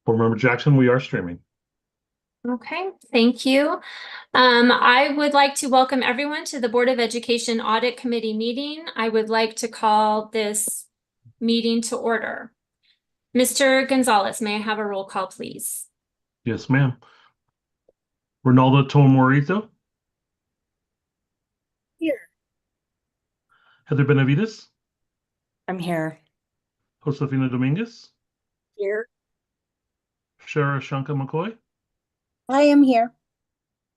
Board Member Jackson, we are streaming. Okay, thank you. I would like to welcome everyone to the Board of Education Audit Committee meeting. I would like to call this meeting to order. Mr. Gonzalez, may I have a roll call, please? Yes, ma'am. Ronaldo Tomorito. Here. Heather Benavides. I'm here. Josefina Dominguez. Here. Shara Shanka McCoy. I am here.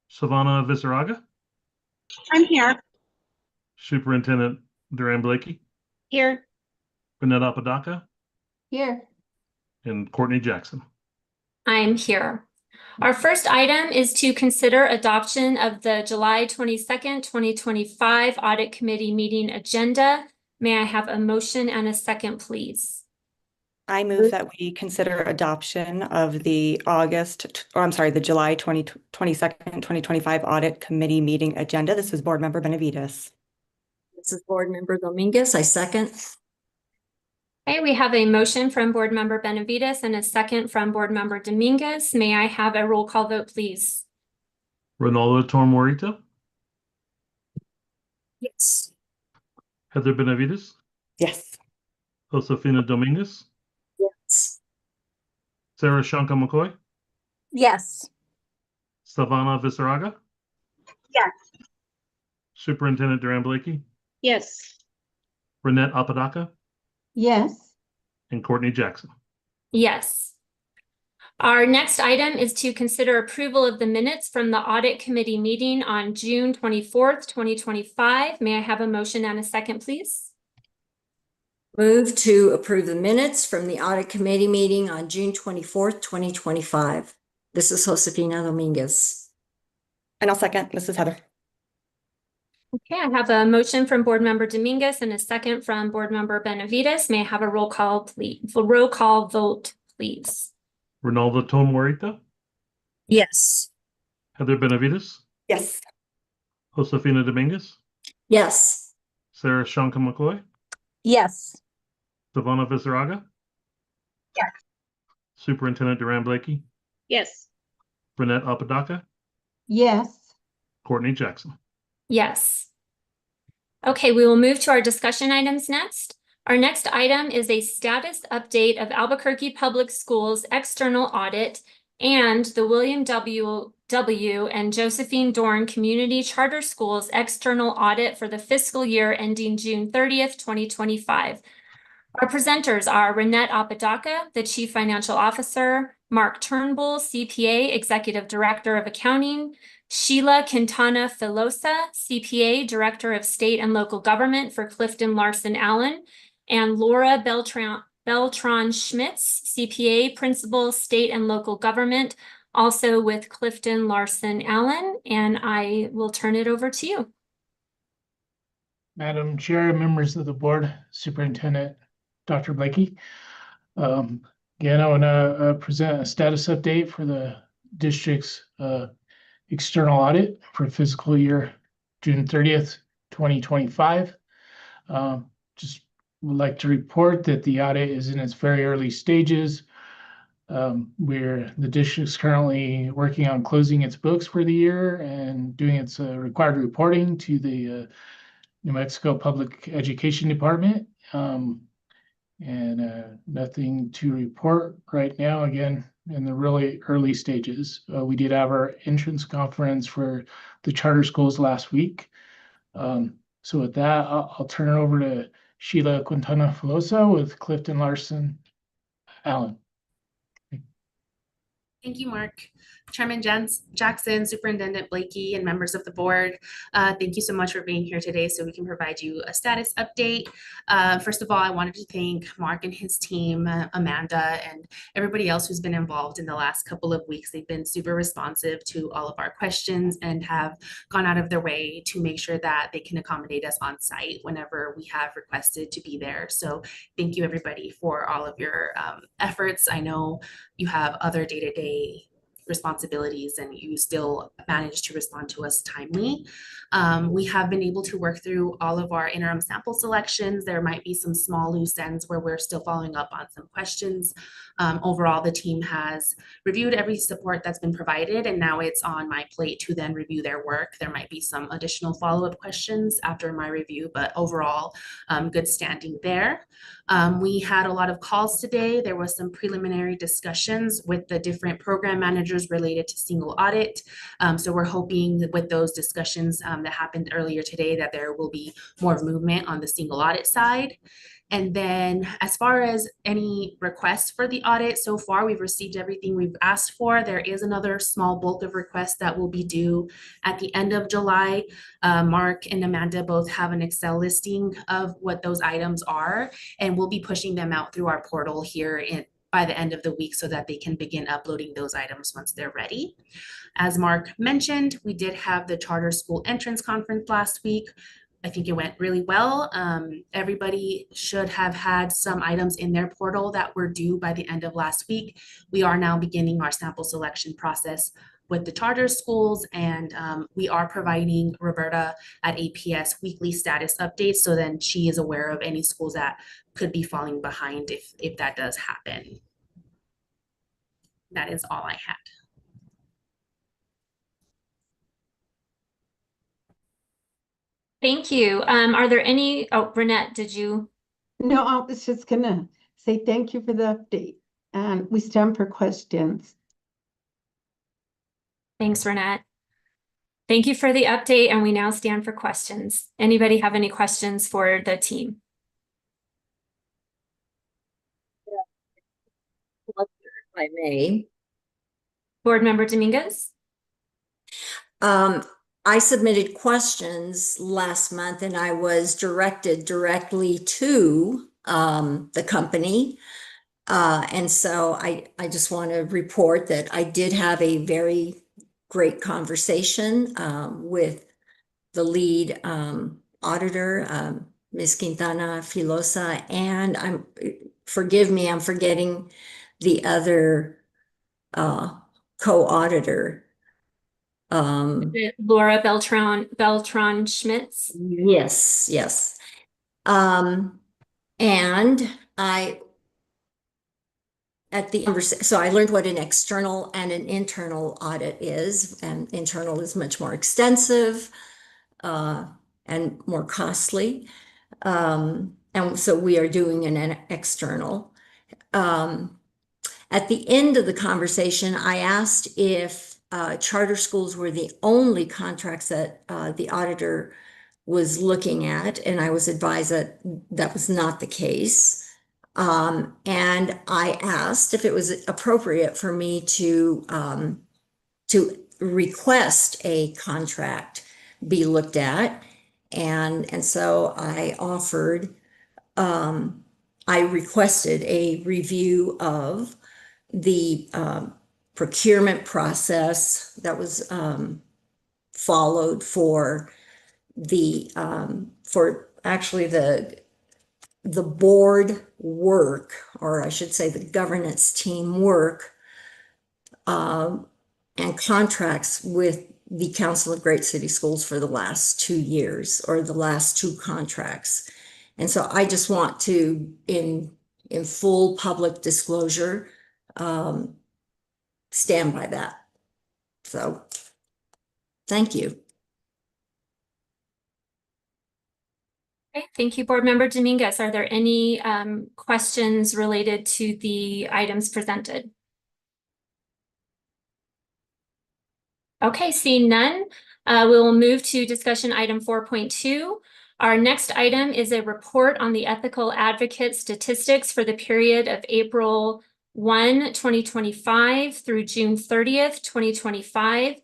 Savannah Visaraga. I'm here. Superintendent Duran Blakey. Here. Bennett Apodaca. Here. And Courtney Jackson. I'm here. Our first item is to consider adoption of the July 22nd, 2025 Audit Committee meeting agenda. May I have a motion and a second, please? I move that we consider adoption of the the July 22nd, 2025 Audit Committee meeting agenda. This is Board Member Benavides. This is Board Member Dominguez. I second. Okay, we have a motion from Board Member Benavides and a second from Board Member Dominguez. May I have a roll call vote, please? Ronaldo Tomorito. Yes. Heather Benavides. Yes. Josefina Dominguez. Yes. Sarah Shanka McCoy. Yes. Savannah Visaraga. Yes. Superintendent Duran Blakey. Yes. Bennett Apodaca. Yes. And Courtney Jackson. Yes. Our next item is to consider approval of the minutes from the Audit Committee meeting on June 24th, 2025. May I have a motion and a second, please? Move to approve the minutes from the Audit Committee meeting on June 24th, 2025. This is Josefina Dominguez. And I'll second. This is Heather. Okay, I have a motion from Board Member Dominguez and a second from Board Member Benavides. May I have a roll call, please? A roll call vote, please. Ronaldo Tomorito. Yes. Heather Benavides. Yes. Josefina Dominguez. Yes. Sarah Shanka McCoy. Yes. Savannah Visaraga. Yes. Superintendent Duran Blakey. Yes. Bennett Apodaca. Yes. Courtney Jackson. Yes. Okay, we will move to our discussion items next. Our next item is a status update of Albuquerque Public Schools external audit and the William W. and Josephine Dorn Community Charter Schools external audit for the fiscal year ending June 30th, 2025. Our presenters are Renette Apodaca, the Chief Financial Officer, Mark Turnbull, CPA, Executive Director of Accounting, Sheila Quintana Filosa, CPA, Director of State and Local Government for Clifton Larson Allen, and Laura Beltran Schmitz, CPA, Principal, State and Local Government, also with Clifton Larson Allen. And I will turn it over to you. Madam Chair, members of the board, Superintendent Dr. Blakey. Again, I want to present a status update for the district's external audit for fiscal year June 30th, 2025. Just would like to report that the audit is in its very early stages. Where the district's currently working on closing its books for the year and doing its required reporting to the New Mexico Public Education Department. Nothing to report right now, again, in the really early stages. We did have our entrance conference for the charter schools last week. So with that, I'll turn it over to Sheila Quintana Filosa with Clifton Larson Allen. Thank you, Mark. Chairman Jackson, Superintendent Blakey, and members of the board, thank you so much for being here today so we can provide you a status update. First of all, I wanted to thank Mark and his team, Amanda, and everybody else who's been involved in the last couple of weeks. They've been super responsive to all of our questions and have gone out of their way to make sure that they can accommodate us on site whenever we have requested to be there. So thank you, everybody, for all of your efforts. I know you have other day-to-day responsibilities and you still manage to respond to us timely. We have been able to work through all of our interim sample selections. There might be some small loose ends where we're still following up on some questions. Overall, the team has reviewed every support that's been provided, and now it's on my plate to then review their work. There might be some additional follow-up questions after my review, but overall, good standing there. We had a lot of calls today. There was some preliminary discussions with the different program managers related to single audit. So we're hoping that with those discussions that happened earlier today that there will be more movement on the single audit side. And then as far as any requests for the audit, so far we've received everything we've asked for. There is another small bulk of requests that will be due at the end of July. Mark and Amanda both have an Excel listing of what those items are, and we'll be pushing them out through our portal here by the end of the week so that they can begin uploading those items once they're ready. As Mark mentioned, we did have the charter school entrance conference last week. I think it went really well. Everybody should have had some items in their portal that were due by the end of last week. We are now beginning our sample selection process with the charter schools, and we are providing Roberta at APS weekly status updates, so then she is aware of any schools that could be falling behind if that does happen. That is all I had. Thank you. Are there any, oh, Renette, did you? No, I was just gonna say thank you for the update, and we stand for questions. Thanks, Renette. Thank you for the update, and we now stand for questions. Anybody have any questions for the team? If I may. Board Member Dominguez? I submitted questions last month and I was directed directly to the company. And so I just want to report that I did have a very great conversation with the lead auditor, Ms. Quintana Filosa, and forgive me, I'm forgetting the other co-auditor. Laura Beltran Schmitz. Yes. And so I learned what an external and an internal audit is, and internal is much more extensive and more costly. And so we are doing an external. At the end of the conversation, I asked if charter schools were the only contracts that the auditor was looking at, and I was advised that that was not the case. And I asked if it was appropriate for me to request a contract be looked at, and so I requested a review of the procurement process that was followed for actually the board work, or I should say the governance team work, and contracts with the Council of Great City Schools for the last 2 years, or the last 2 contracts. And so I just want to, in full public disclosure, stand by that. So, thank you. Okay, thank you, Board Member Dominguez. Are there any questions related to the items presented? Okay, seeing none, we will move to discussion item 4.2. Our next item is a report on the ethical advocate statistics for the period of April 1, 2025 through June 30th, 2025.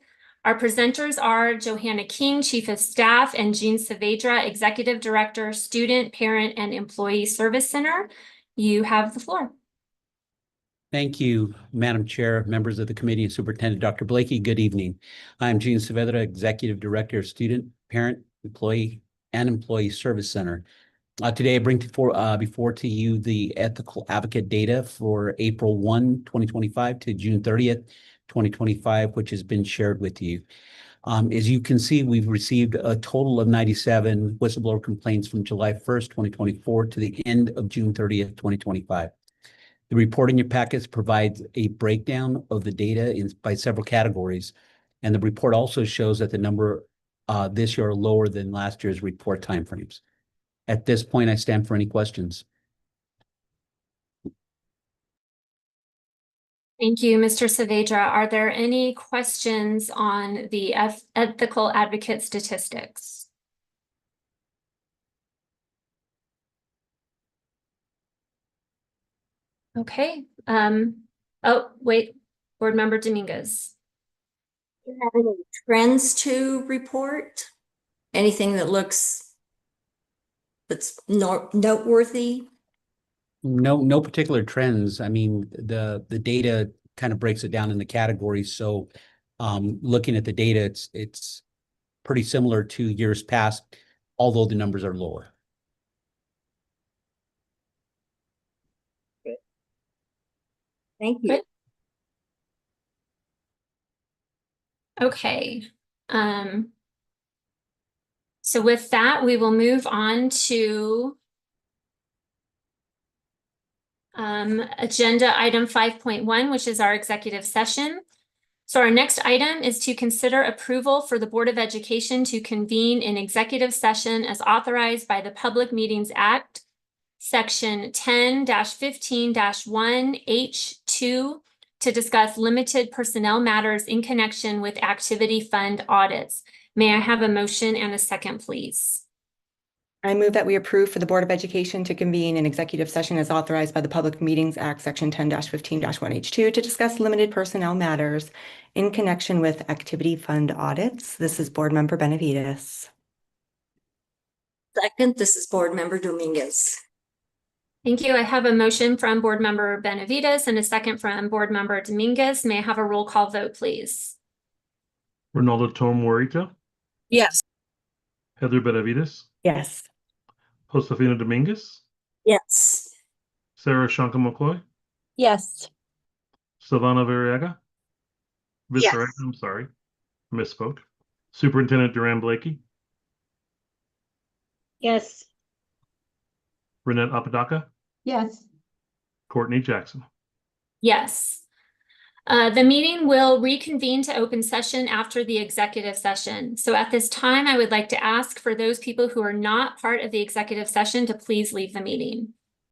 Our presenters are Johanna King, Chief of Staff, and Jean Saavedra, Executive Director, Student, Parent, and Employee Service Center. You have the floor. Thank you, Madam Chair, members of the committee, and Superintendent Dr. Blakey. Good evening. I'm Jean Saavedra, Executive Director of Student, Parent, Employee, and Employee Service Center. Today, I bring before to you the ethical advocate data for April 1, 2025 to June 30th, 2025, which has been shared with you. As you can see, we've received a total of 97 whistleblower complaints from July 1st, 2024 to the end of June 30th, 2025. The report in your packets provides a breakdown of the data by several categories. And the report also shows that the number this year are lower than last year's report timeframes. At this point, I stand for any questions. Thank you, Mr. Saavedra. Are there any questions on the ethical advocate statistics? Okay. Oh, wait, Board Member Dominguez. Do you have any trends to report? Anything that looks that's noteworthy? No particular trends. I mean, the data kind of breaks it down into categories. So looking at the data, it's pretty similar to years past, although the numbers are lower. Thank you. Okay. So with that, we will move on to agenda item 5.1, which is our executive session. So our next item is to consider approval for the Board of Education to convene an executive session as authorized by the Public Meetings Act, Section 10-15-1H2, to discuss limited personnel matters in connection with activity fund audits. May I have a motion and a second, please? I move that we approve for the Board of Education to convene an executive session as authorized by the Public Meetings Act, Section 10-15-1H2, to discuss limited personnel matters in connection with activity fund audits. This is Board Member Benavides. Second, this is Board Member Dominguez. Thank you. I have a motion from Board Member Benavides and a second from Board Member Dominguez. May I have a roll call vote, please? Ronaldo Morita, Yes. Heather Benavides, Yes. Josefina Dominguez, Yes. Sarah Shankar McCoy, Yes. Silvana Variaga. Yes. Visaraga, I'm sorry, misspoke. Superintendent Duran Blakey, Yes. Renette Apodaca, Yes. Courtney Jackson. Yes. The meeting will reconvene to open session after the executive session. So at this time, I would like to ask for those people who are not part of the executive session to please leave the meeting.